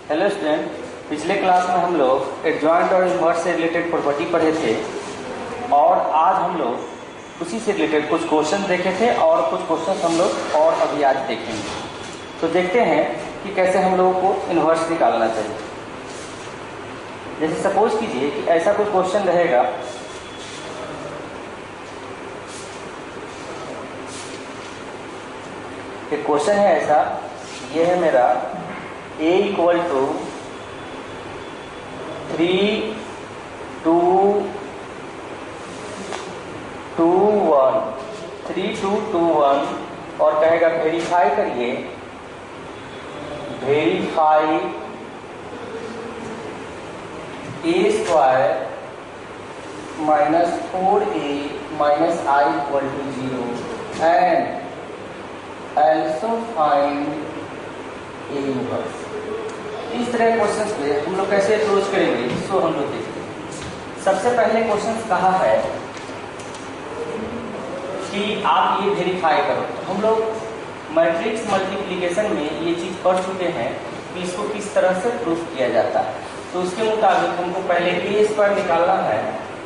Hello student, पिछले class में हम लोग एडजॉइंट और इन्वर्स से रिलेटेड प्रॉपर्टी पढ़े थे और आज हम लोग उसी से रिलेटेड कुछ क्वेश्चन देखे थे और कुछ क्वेश्चन हम लोग और अभी आज देखेंगे। तो देखते हैं कि कैसे हम लोगों को इन्वर्स निकालना चाहिए। जैसे सपोज कीजिए कि ऐसा कोई क्वेश्चन रहेगा, एक क्वेश्चन है ऐसा, ये है मेरा a इक्वल टू 3, 2, 2, 1, 3, 2, 2, 1 और कहेगा वेरीफाई करिए, verify a square minus 4a minus I equal to 0 and also find a inverse। इस तरह के क्वेश्चंस पे हम लोग कैसे अप्रोच करेंगे, सो हम लोग देखते हैं। सबसे पहले क्वेश्चन कहा है कि आप ये वेरीफाई करो। तो हम लोग मैट्रिक्स मल्टीप्लिकेशन में ये चीज़ पढ़ चुके हैं कि इसको किस तरह से प्रूफ किया जाता है। तो उसके मुताबिक हमको पहले ए स्क्वायर निकालना है,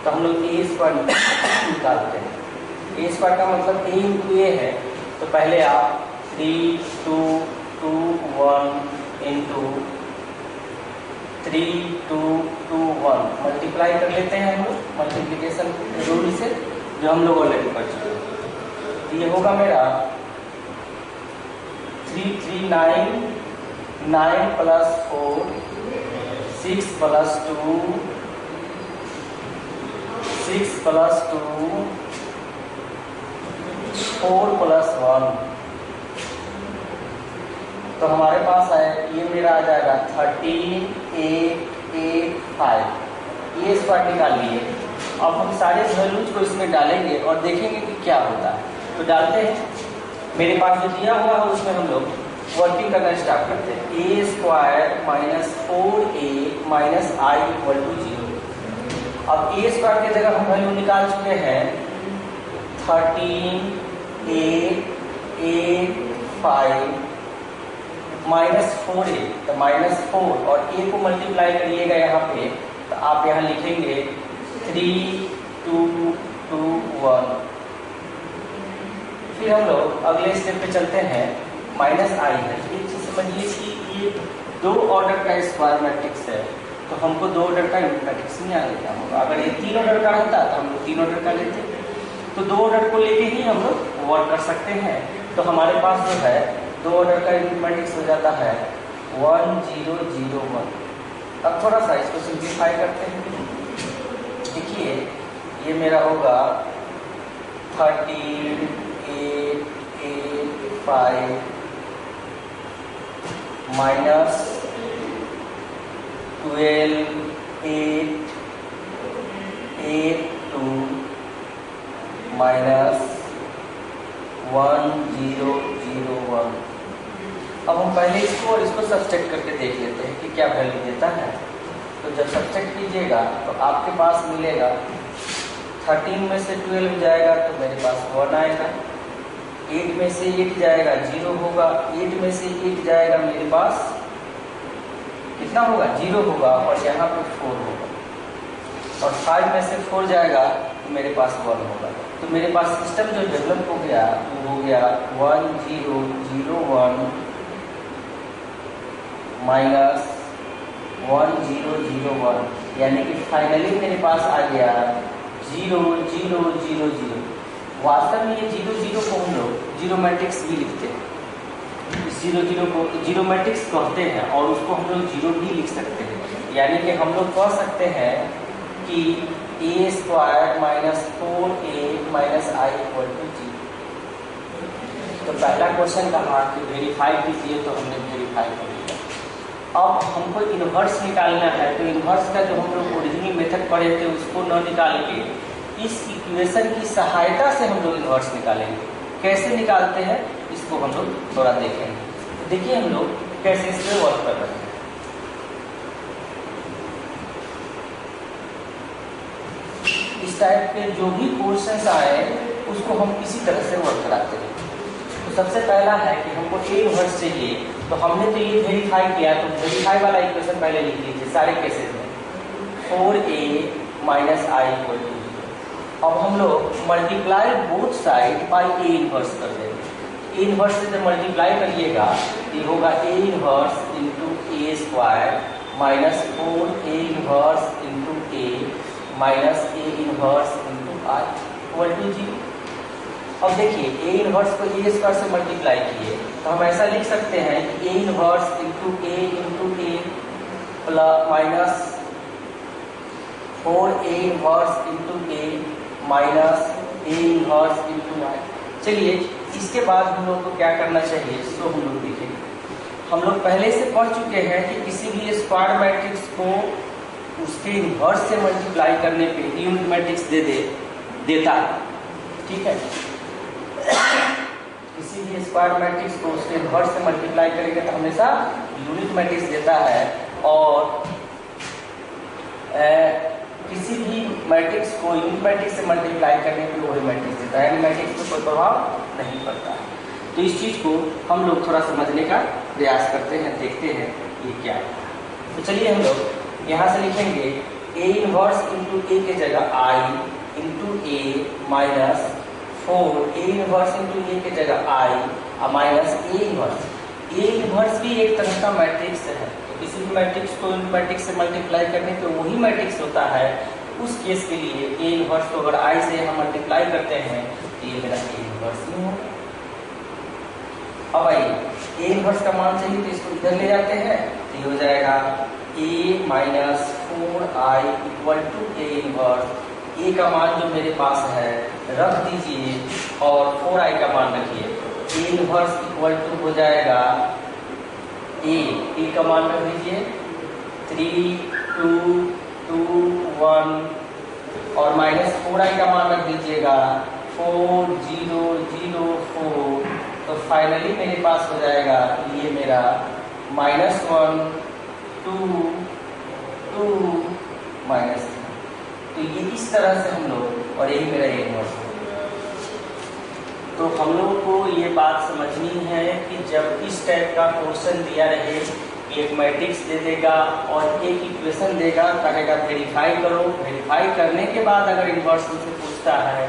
तो हम लोग ए स्क्वायर निकालते हैं। ए स्क्वायर का मतलब ए इंटू ए है, तो पहले आप 3, 2, 2, 1 इंटू 3, 2, 2, 1 मल्टीप्लाई कर लेते हैं हम लोग मल्टीप्लिकेशन रूल से, जो हम लोग ऑलरेडी पढ़ चुके हैं। तो ये होगा मेरा 3, 3, 9, 9 प्लस 4, 6 प्लस 2, 6 प्लस 2, 4 प्लस 1। तो हमारे पास है, ये मेरा आ जाएगा 13, 8, 8, 5। ये स्क्वायर निकाल लिए। अब हम सारे वैल्यूज को इसमें डालेंगे और देखेंगे कि क्या होता है। तो डालते हैं, मेरे पास जो दिया हुआ है उसमें हम लोग वर्किंग करना स्टार्ट करते हैं। A square minus 4a minus I equal to 0। अब ए स्क्वायर की जगह हम वैल्यू निकाल चुके हैं 13, 8, 8, 5 माइनस 4a, तो माइनस 4 और a को मल्टीप्लाई करिएगा यहाँ पे, तो आप यहाँ लिखेंगे 3, 2, 2, 1। फिर हम लोग अगले स्टेप पे चलते हैं, माइनस आई है। ये चीज़ समझिए कि ये 2 ऑर्डर का स्क्वायर मैट्रिक्स है, तो हमको 2 ऑर्डर का मैट्रिक्स नहीं आ लेता होगा। अगर ये 3 ऑर्डर का होता तो हम लोग 3 ऑर्डर का लेते, तो 2 ऑर्डर को लेके ही हम लोग वर्क कर सकते हैं। तो हमारे पास जो है 2 ऑर्डर का मैट्रिक्स हो जाता है 1, 0, 0, 1। अब थोड़ा सा इसको सिंप्लीफाई करते हैं। देखिए ये मेरा होगा 13, 8, 8, 5 माइनस 12, 8, 8, 2 माइनस 1, 0, 0, 1। अब हम पहले इसको और इसको सब्सट्रैक्ट करके देख लेते हैं कि क्या वैल्यू देता है। तो जब सब्सट्रैक्ट कीजिएगा तो आपके पास मिलेगा 13 में से 12 जाएगा तो मेरे पास 1 आएगा, 8 में से 8 जाएगा 0 होगा, 8 में से 8 जाएगा मेरे पास कितना होगा 0 होगा और यहाँ पे 4 होगा, और 5 में से 4 जाएगा तो मेरे पास 1 होगा। तो मेरे पास सिस्टम जो डेवलप हो गया वो हो गया 1, 0, 0, 1 माइनस 1, 0, 0, 1, यानी कि फाइनली मेरे पास आ गया 0, 0, 0, 0। वास्तव में ये 0, 0 को हम लोग जीरो मैट्रिक्स भी लिखते हैं। इस 0, 0 को जीरो मैट्रिक्स कहते हैं और उसको हम लोग 0 भी लिख सकते हैं। यानी कि हम लोग कह सकते हैं कि a square minus 4a minus I equal to 0। तो पहला क्वेश्चन कहा कि वेरीफाई कीजिए, तो हमने वेरीफाई कर लिया। अब हमको इन्वर्स निकालना है, तो इन्वर्स का जो हम लोग ओरिजिनल मेथड पढ़े थे उसको न निकाल के इस इक्वेशन की सहायता से हम लोग इन्वर्स निकालेंगे। कैसे निकालते हैं इसको हम लोग थोड़ा देखेंगे। देखिए हम लोग कैसे इस पर वर्क कर रहे हैं। इस टाइप के जो भी क्वेश्चंस आए उसको हम इसी तरह से वर्क कराते हैं। तो सबसे पहला है कि हमको ए इन्वर्स चाहिए, तो हमने तो ये वेरीफाई किया, तो वेरीफाई वाला इक्वेशन पहले लिख लीजिए सारे केसेस में, 4a minus I equal to 0। अब हम लोग multiply both side by A inverse कर देंगे। ए इनवर्स से जब मल्टीप्लाई करिएगा ये होगा A inverse into A square minus 4a inverse into A minus A inverse into I equal to 0। अब देखिए ए इनवर्स को ए स्क्वायर से मल्टीप्लाई किए तो हम ऐसा लिख सकते हैं कि A inverse into A plus minus 4a inverse into A minus A inverse into I. चलिए इसके बाद हम लोग को क्या करना चाहिए, सो हम लोग देखेंगे। हम लोग पहले से पढ़ चुके हैं कि किसी भी स्क्वायर मैट्रिक्स को उसके इनवर्स से मल्टीप्लाई करने पे यूनिट मैट्रिक्स देता है, ठीक है। किसी भी स्क्वायर मैट्रिक्स को उसके इनवर्स से मल्टीप्लाई करेंगे तो हमेशा यूनिट मैट्रिक्स देता है, और किसी भी मैट्रिक्स को यूनिट मैट्रिक्स से मल्टीप्लाई करने पे वही मैट्रिक्स देता है, यानी मैट्रिक्स पे कोई प्रभाव नहीं पड़ता है। तो इस चीज़ को हम लोग थोड़ा समझने का प्रयास करते हैं, देखते हैं ये क्या है। तो चलिए हम लोग यहाँ से लिखेंगे ए इनवर्स इंटू ए के जगह I into A minus 4 A inverse into A के जगह I minus A inverse. A inverse भी एक तरह का मैट्रिक्स है, किसी भी मैट्रिक्स को मैट्रिक्स से मल्टीप्लाई करने पे वही मैट्रिक्स होता है। उस केस के लिए ए इनवर्स को अगर आई से हम मल्टीप्लाई करते हैं तो ये मेरा ए इनवर्स ही होगा। अब आइए ए इनवर्स का मान चाहिए तो इसको इधर ले जाते हैं, तो ये हो जाएगा A minus 4i equal to A inverse. A का मान जो मेरे पास है रख दीजिए और 4i का मान रखिए। ए इनवर्स इक्वल टू हो जाएगा ए का मान रख दीजिए 3 2 2 1 और माइनस 4i का मान रख दीजिएगा 4 0 0 4। तो फाइनली मेरे पास हो जाएगा ये मेरा -1 2 2 -3। तो ये इस तरह से हम लोग, और यही मेरा ए इनवर्स है। तो हम लोग को ये बात समझनी है कि जब इस टाइप का क्वेश्चन दिया रहे, एक मैट्रिक्स दे देगा और एक इक्वेशन देगा, कहेगा वेरीफाई करो, वेरीफाई करने के बाद अगर इनवर्स मुझसे पूछता है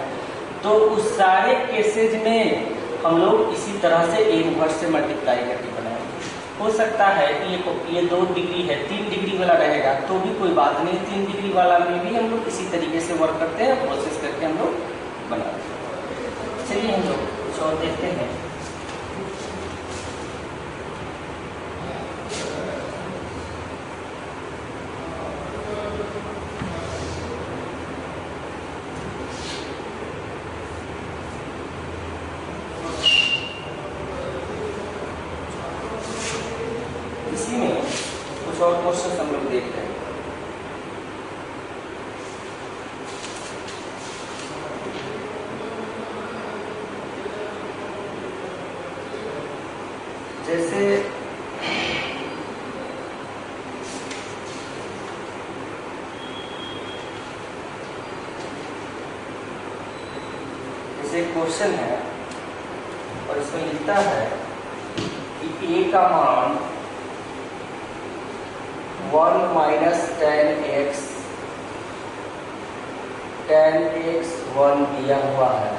तो उस सारे केसेज में हम लोग इसी तरह से ए इनवर्स से मल्टीप्लाई करके बनाएंगे। हो सकता है कि ये 2 डिग्री है, 3 डिग्री वाला रहेगा तो भी कोई बात नहीं, 3 डिग्री वाला में भी हम लोग इसी तरीके से वर्क करते हैं, प्रोसेस करके हम लोग बनाते हैं। चलिए हम लोग कुछ और देखते हैं। इसी में कुछ और क्वेश्चन हम लोग देख रहे हैं। जैसे क्वेश्चन है और इसमें लिखता है कि ए का मान 1 माइनस 10x 1 दिया हुआ है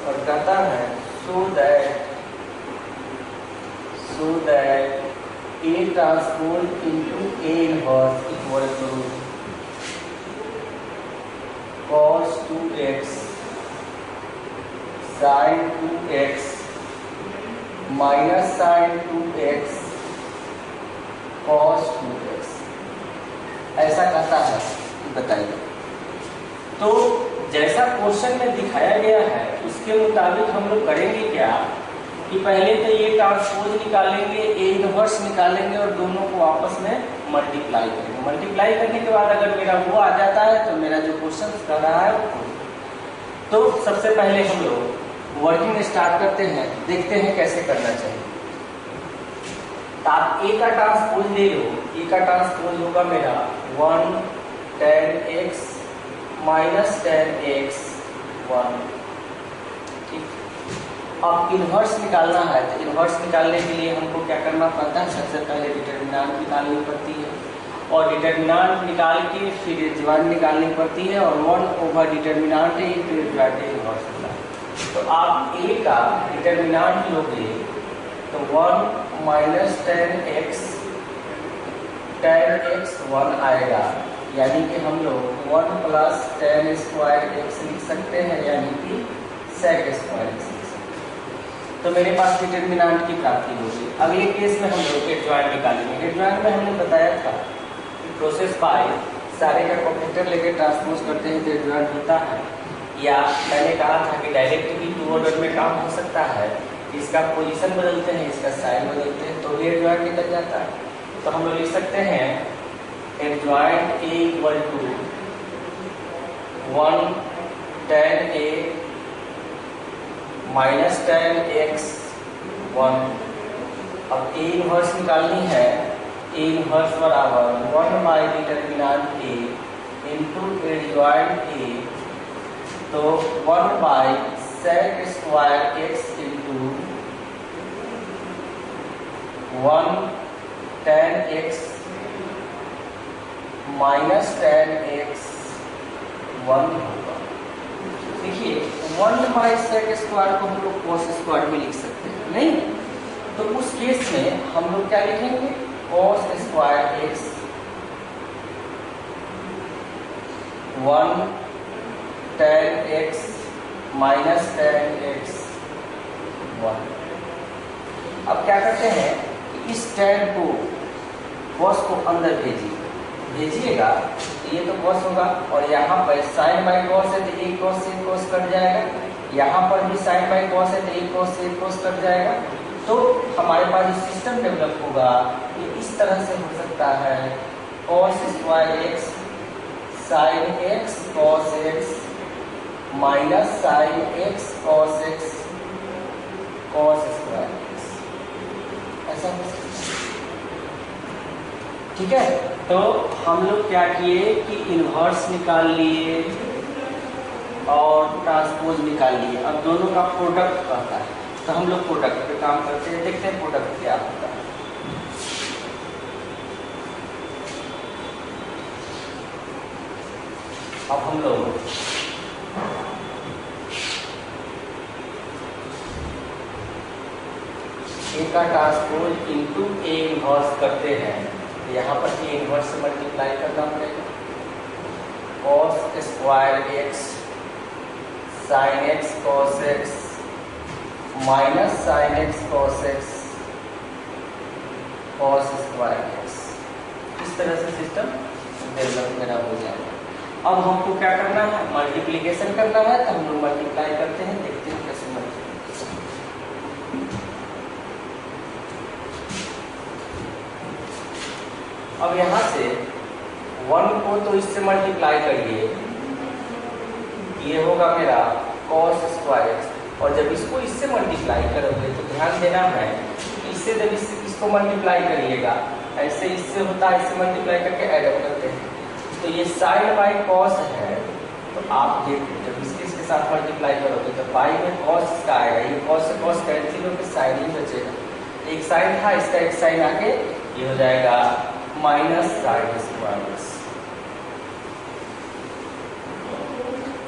और कहता है so that A transpose into A inverse equal to cos 2x sin 2x minus sin 2x cos 2x ऐसा कहता है। बताइए, तो जैसा क्वेश्चन में दिखाया गया है उसके मुताबिक हम लोग करेंगे क्या कि पहले तो ये ट्रांसपोज निकालेंगे, ए इनवर्स निकालेंगे और दोनों को आपस में मल्टीप्लाई करेंगे। मल्टीप्लाई करने के बाद अगर मेरा वो आ जाता है तो मेरा जो क्वेश्चन कर रहा है वो। तो सबसे पहले हम लोग वर्किंग स्टार्ट करते हैं, देखते हैं कैसे करना चाहिए। तो आप ए का ट्रांसपोज ले लो, ए का ट्रांसपोज होगा मेरा 1 10x माइनस 10x 1, ठीक। अब इन्वर्स निकालना है, तो इन्वर्स निकालने के लिए हमको क्या करना पड़ता है? सबसे पहले डिटर्मिनेंट निकालनी पड़ती है, और डिटर्मिनेंट निकाल के फिर एडजॉइंट निकालनी पड़ती है, और 1 डिटर्मिनेंट है फिर एडजॉइंट इन्वर्स होता है। तो आप ए का डिटर्मिनेंट लोगे तो 1 माइनस tan x 1 आएगा, यानी कि हम लोग 1 प्लस tan स्क्वायर x लिख सकते हैं, यानी कि sec स्क्वायर x लिख सकते हैं। तो मेरे पास डिटर्मिनेंट की प्राप्ति होगी। अगले केस में हम लोग एडजॉइंट निकालेंगे। एडजॉइंट में हमने बताया था कि प्रोसेस बाय सारे का कोफिशिएंट लेके ट्रांसपोज करते हैं तो एडजॉइंट होता है, या मैंने कहा था कि डायरेक्ट भी 2 ऑर्डर में काम हो सकता है, इसका पोजीशन बदलते हैं, इसका साइन बदलते हैं, तो भी एडजॉइंट निकल जाता है। तो हम लोग लिख सकते हैं adjoint A equal to 1 tan a minus tan x 1। अब ए इनवर्स निकालनी है, ए इनवर्स बराबर 1 by determinant A into adjoint A, तो 1 by sec square x into 1 tan x minus tan x 1 होगा। देखिए 1 बाई sec स्क्वायर को हम लोग cos स्क्वायर में लिख सकते हैं, नहीं? तो उस केस में हम लोग क्या लिखेंगे? cos square x 1 tan x minus tan x 1। अब क्या करते हैं कि इस tan को cos को अंदर भेजिएगा, तो ये तो cos होगा, और यहाँ पर sin बाई cos है तो एक cos से cos कट जाएगा, यहाँ पर भी sin बाई cos है तो एक cos से cos कट जाएगा। तो हमारे पास जो सिस्टम डेवलप होगा ये इस तरह से हो सकता है, cos square x sin x cos x minus sin x cos x cos square x, ऐसा हो सकता है। ठीक है, तो हम लोग क्या किए कि इन्वर्स निकाल लिए और ट्रांसपोज निकाल लिए। अब दोनों का प्रोडक्ट कहता है, तो हम लोग प्रोडक्ट पे काम करते हैं, देखते हैं प्रोडक्ट क्या होता है। अब हम लोग ए का ट्रांसपोज इंटू ए इन्वर्स करते हैं, तो यहाँ पर ए इन्वर्स से मल्टीप्लाई करना पड़ेगा। cos square x sin x cos x minus sin x cos x cos square x, इस तरह से सिस्टम डेवलप मेरा हो जाएगा। अब हमको क्या करना है? मल्टीप्लिकेशन करना है, तो हम लोग मल्टीप्लाई करते हैं, देखते हैं कैसे मल्टीप्लिकेशन। अब यहाँ से 1 को तो इससे मल्टीप्लाई करिए, ये होगा मेरा cos स्क्वायर, और जब इसको इससे मल्टीप्लाई करोगे तो ध्यान देना है इससे जब इसको मल्टीप्लाई करिएगा, ऐसे इससे होता है, इससे मल्टीप्लाई करके ऐड करते हैं, तो ये साइन बाई कॉस है, तो आप देखिए जब इसके साथ मल्टीप्लाई करोगे तो बाई में कॉस का आएगा, ये कॉस से कॉस कैंसिल होकर साइन ही बचेगा, एक साइन था इसका एक साइन आके ये हो जाएगा माइनस साइन स्क्वायर।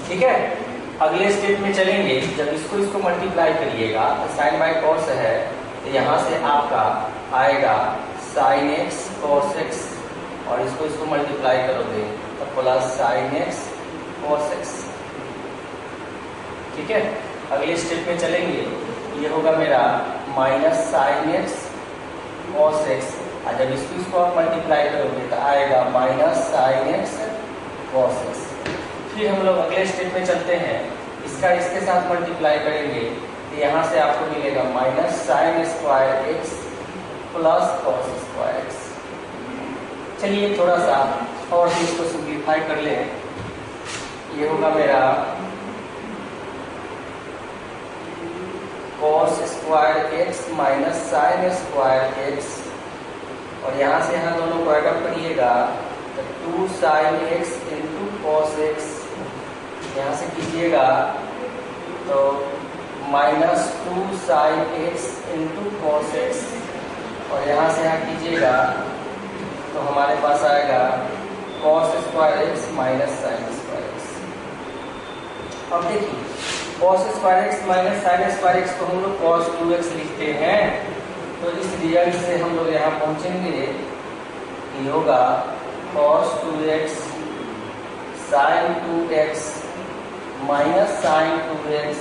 ठीक है, अगले स्टेप में चलेंगे, जब इसको मल्टीप्लाई करिएगा तो साइन बाई कॉस है, तो यहाँ से आपका आएगा साइन एक्स कॉस एक्स, और इसको मल्टीप्लाई करोगे तो plus sine x cos x. ठीक है, अगले स्टेप में चलेंगे, ये होगा मेरा minus sine x cos x, और जब इसको आप मल्टीप्लाई करोगे तो आएगा minus sine x cos x. फिर हम लोग अगले स्टेप में चलते हैं, इसका इसके साथ मल्टीप्लाई करेंगे तो यहाँ से आपको मिलेगा minus sine square x plus cos square x. चलिए थोड़ा सा और इसको सिंप्लीफाई कर लें, ये होगा मेरा cos square x minus sine square x, और यहाँ से यहाँ दोनों को ऐड करिएगा तो 2 sine x into cos x, यहाँ से कीजिएगा तो -2 sin x into cos x, और यहाँ से यहाँ कीजिएगा तो हमारे पास आएगा cos square x minus sine square x. अब देखिए cos square x minus sine square x को हम लोग कॉस 2x लिखते हैं, तो इस रिजल्ट से हम लोग यहाँ पहुँचेंगे कि होगा cos 2x sine 2x minus sine 2x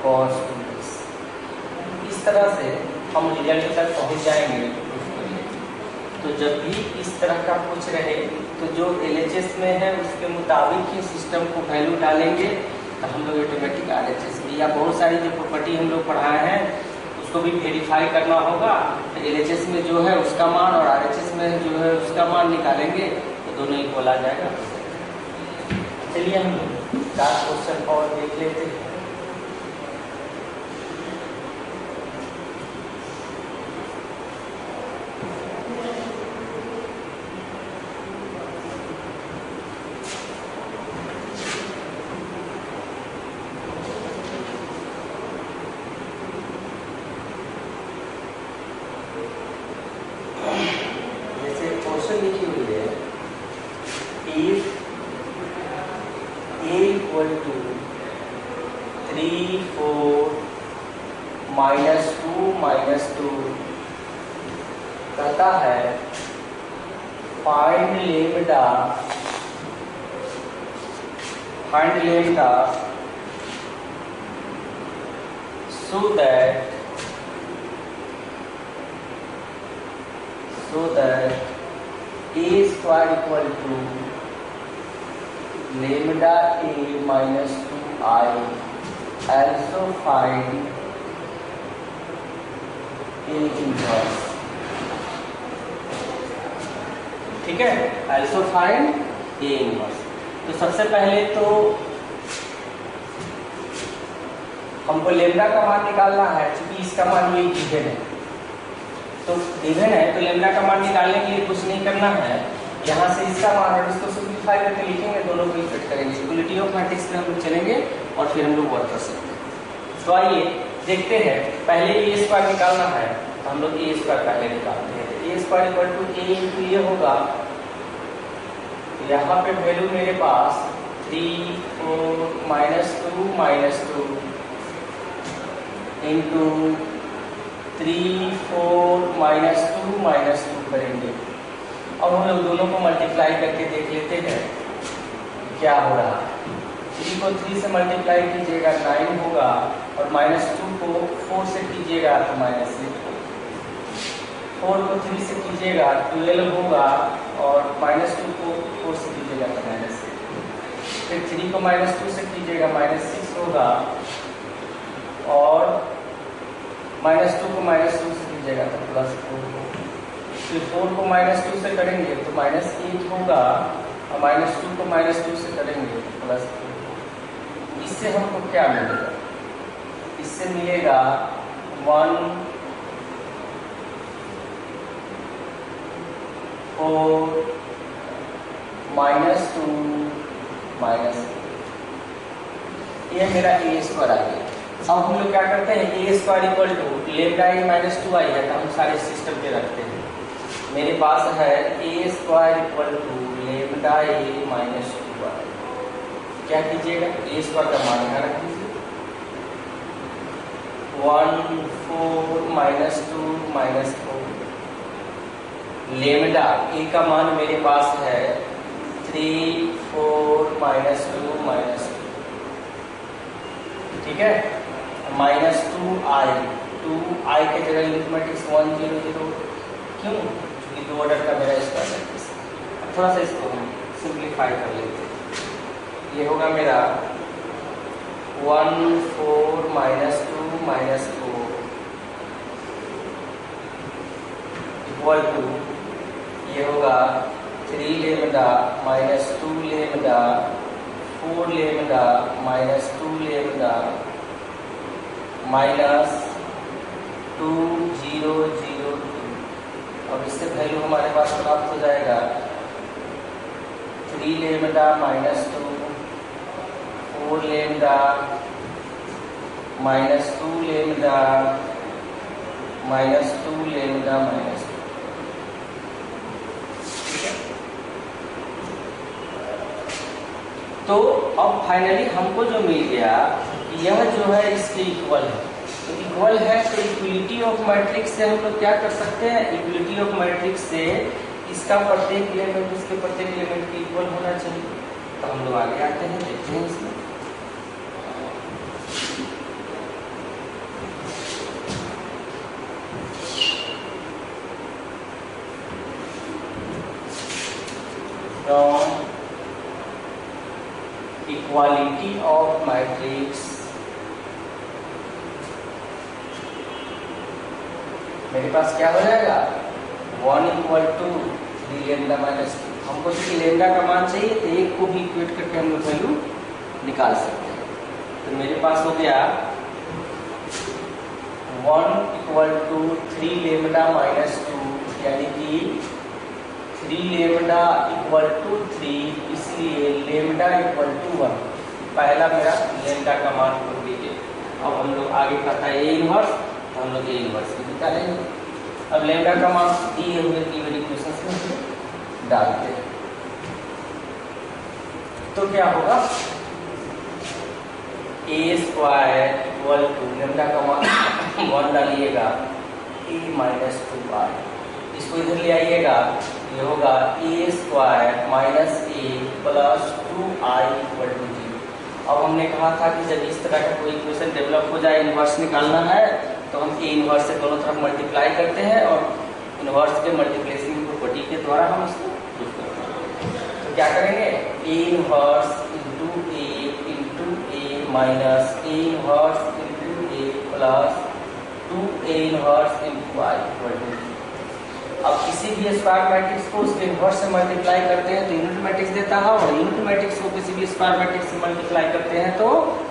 cos 2x। इस तरह से हम रिजल्ट तक पहुँच जाएंगे। तो जब भी इस तरह का कुछ रहे तो जो LHS में है उसके मुताबिक ही सिस्टम को वैल्यू डालेंगे, तो हम लोग ऑटोमेटिक RHS में या बहुत सारी जो प्रॉपर्टी हम लोग पढ़ाए हैं उसको भी वेरीफाई करना होगा। तो LHS में जो है उसका मान और RHS में जो है उसका मान निकालेंगे तो दोनों ही बोला जाएगा। चलिए हम 4 क्वेश्चन और देख लेते हैं। लिखी हुई है if a equal to 3 4 minus 2 minus 2 कहता है find lambda so that a square equal to lambda a minus 2i, also find a inverse। ठीक है, also find a inverse। तो सबसे पहले तो हमको लेम्डा का मान निकालना है, क्योंकि इसका मान ये गिवन है। तो गिवन है तो लेम्डा का मान निकालने के लिए कुछ नहीं करना है, यहाँ से इसका मान और इसको सिंप्लीफाई करके लिखेंगे, दोनों को इक्वेट करेंगे। इक्वलिटी ऑफ मैट्रिक्स में हम लोग चलेंगे और फिर हम लोग वर्क कर सकते हैं। तो आइए देखते हैं, पहले ए स्क्वायर निकालना है तो हम लोग ए स्क्वायर पहले निकालते हैं। A square equal to A into ये होगा, यहाँ पे वैल्यू मेरे पास 3 4 -2 -2 इंटू 3 4 -2 करेंगे। अब हम लोग दोनों को मल्टीप्लाई करके देख लेते हैं क्या हो रहा है। 3 को 3 से मल्टीप्लाई कीजिएगा 9 होगा, और -2 को 4 से कीजिएगा तो -8 होगा। 4 को 3 से कीजिएगा 12 होगा, और -2 को 4 से कीजिएगा तो -8। फिर 3 को -2 से कीजिएगा -6 होगा, और -2 को -2 से कीजिएगा तो +4 होगा। फिर 4 को -2 से करेंगे तो -8 होगा, और -2 को -2 से करेंगे तो +4 होगा। इससे हमको क्या मिलेगा? इससे मिलेगा 1 4 -2 -8। ये मेरा ए स्क्वायर आ गया। अब हम लोग क्या करते हैं, A square equal to lambda A -2i है तो हम सारे सिस्टम पे रखते हैं। मेरे पास है A square equal to lambda A -2i। क्या कीजिएगा, ए स्क्वायर का मान यहाँ रख दीजिए। 1 4 -2 -4 लेम्डा ए का मान मेरे पास है 3 4 -2 ठीक है, -2i के जगह यूनिट 1 0 0। क्यों? क्योंकि 2 ऑर्डर का मेरा स्क्वायर है। थोड़ा सा इसको हम सिंप्लीफाई कर लेते हैं। ये होगा मेरा 1 4 -2 -4 इक्वल टू ये होगा 3 लेम्डा -2 लेम्डा 4 लेम्डा -2 लेम्डा -2 0 0 2। अब इससे वैल्यू हमारे पास प्राप्त हो जाएगा 3 लेम्डा -2 4 लेम्डा -2 लेमडा -2 लेमडा -2। ठीक है, तो अब फाइनली हमको जो मिल गया यह जो है इसके इक्वल है। तो इक्वल है तो इक्वलिटी ऑफ मैट्रिक्स से हम लोग क्या कर सकते हैं, इक्वलिटी ऑफ मैट्रिक्स से इसका प्रत्येक एलिमेंट इसके प्रत्येक एलिमेंट के इक्वल होना चाहिए। तो हम लोग आगे आते हैं, देखते हैं इसमें। फ्रॉम इक्वालिटी ऑफ मैट्रिक्स, मेरे पास क्या हो जाएगा 1 = 3 लेमडा -2। हमको चूंकि लेमडा का मान चाहिए तो एक को भी इक्वेट करके हम लोग वैल्यू निकाल सकते हैं। तो मेरे पास हो गया 1 = 3 लेमडा -2, यानी कि 3 लेमडा = 3, इसलिए लेमडा = 1। पहला मेरा लेमडा का मान हो गया। अब हम लोग आगे पता है ए इनवर्स, तो हम लोग ए इनवर्स भी निकालेंगे। अब लेमडा का मान दिए हुए गिवन इक्वेशन में डालते हैं, तो क्या होगा a² = लेमडा का मान 1 डालिएगा a - 2i, इसको इधर ले आइएगा, ये होगा a² - a + 2i = 0। अब हमने कहा था कि जब इस तरह का कोई इक्वेशन डेवलप हो जाए, इनवर्स निकालना है, तो हम ए इनवर्स से दोनों तरफ मल्टीप्लाई करते हैं और इनवर्स के मल्टीप्लिकेशन प्रॉपर्टी के द्वारा हम इसको प्रूव करते हैं। तो क्या करेंगे, A inverse × A minus A inverse × A plus 2a inverse × i = 0। अब किसी भी स्क्वायर मैट्रिक्स को उसके इनवर्स से मल्टीप्लाई करते हैं तो यूनिट मैट्रिक्स देता है, और यूनिट मैट्रिक्स को किसी भी स्क्वायर मैट्रिक्स से मल्टीप्लाई करते हैं तो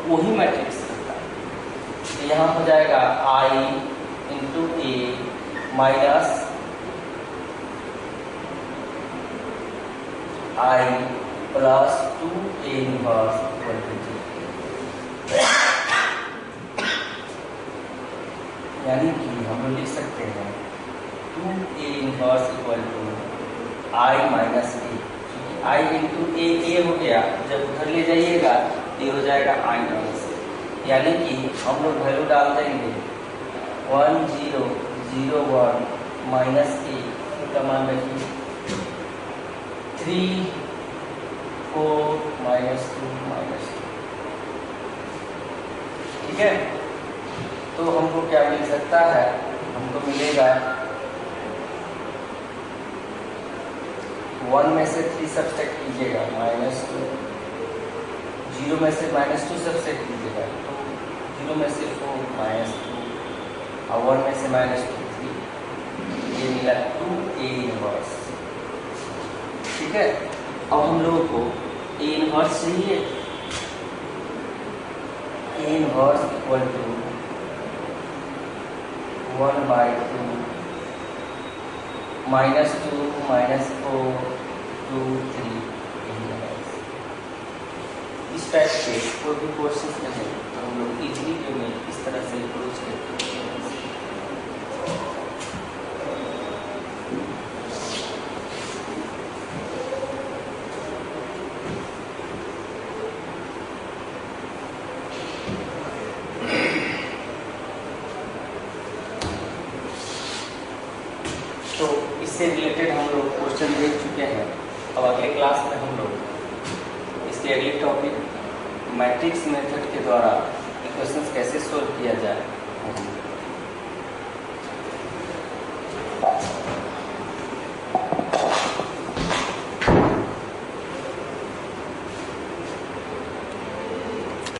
वही मैट्रिक्स देता है। तो यहाँ हो जाएगा i × a minus i plus 2a inverse = 0। यानी कि हम लोग लिख सकते हैं 2a इनवर्स = i - a, क्योंकि i × a हो गया, जब उधर ले जाइएगा तो ये हो जाएगा i - a। यानी कि हम लोग वैल्यू डाल देंगे 1 0 0 1 -a का मान रखिए 3 4 -2 -2। ठीक है, तो हमको क्या मिल सकता है, हमको मिलेगा 1 में से 3 सब्सट्रैक्ट कीजिएगा -2, 0 में से -2 सब्सट्रैक्ट कीजिएगा तो 0 में से 4 -2 और 1 में से -2 3, ये मिला 2a इनवर्स। ठीक है, अब हम लोगों को a इनवर्स चाहिए। a inverse = 1/2 -2 -4 2 3। इस टाइप के कोई भी क्वेश्चन रहे तो हम लोग इजीली वे में इस तरह से अप्रोच करते हैं। तो इससे रिलेटेड हम लोग क्वेश्चन देख चुके हैं। अब अगले क्लास में हम लोग इसके अगले टॉपिक मैट्रिक्स मेथड के द्वारा इक्वेशंस कैसे सोल्व किया जाए